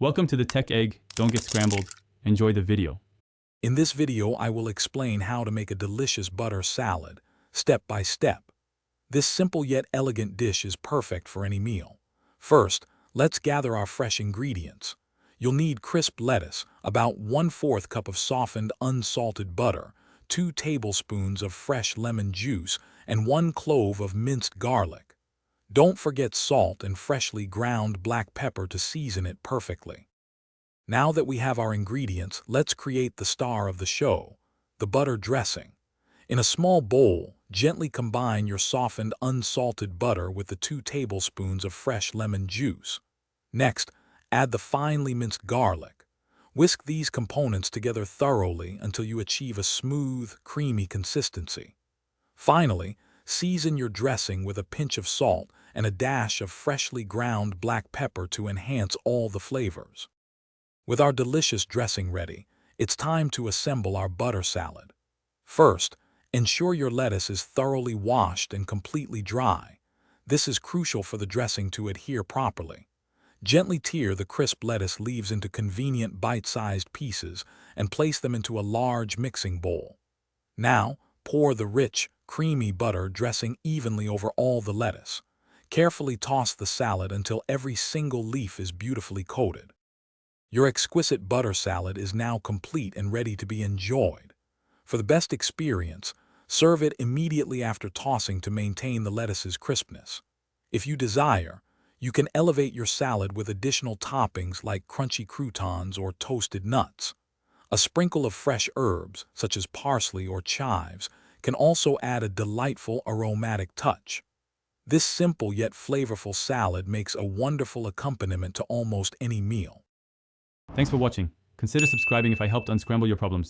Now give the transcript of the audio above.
Welcome to the Tech Egg. Don't get scrambled. Enjoy the video. In this video, I will explain how to make a delicious butter salad, step by step. This simple yet elegant dish is perfect for any meal. First, let's gather our fresh ingredients. You'll need crisp lettuce, about 1/4 cup of softened, unsalted butter, 2 tablespoons of fresh lemon juice, and 1 clove of minced garlic. Don't forget salt and freshly ground black pepper to season it perfectly. Now that we have our ingredients, let's create the star of the show, the butter dressing. In a small bowl, gently combine your softened, unsalted butter with the 2 tablespoons of fresh lemon juice. Next, add the finely minced garlic. Whisk these components together thoroughly until you achieve a smooth, creamy consistency. Finally, season your dressing with a pinch of salt and a dash of freshly ground black pepper to enhance all the flavors. With our delicious dressing ready, it's time to assemble our butter salad. First, ensure your lettuce is thoroughly washed and completely dry. This is crucial for the dressing to adhere properly. Gently tear the crisp lettuce leaves into convenient bite-sized pieces and place them into a large mixing bowl. Now, pour the rich, creamy butter dressing evenly over all the lettuce. Carefully toss the salad until every single leaf is beautifully coated. Your exquisite butter salad is now complete and ready to be enjoyed. For the best experience, serve it immediately after tossing to maintain the lettuce's crispness. If you desire, you can elevate your salad with additional toppings like crunchy croutons or toasted nuts. A sprinkle of fresh herbs, such as parsley or chives, can also add a delightful aromatic touch. This simple yet flavorful salad makes a wonderful accompaniment to almost any meal. Thanks for watching. Consider subscribing if I helped unscramble your problems.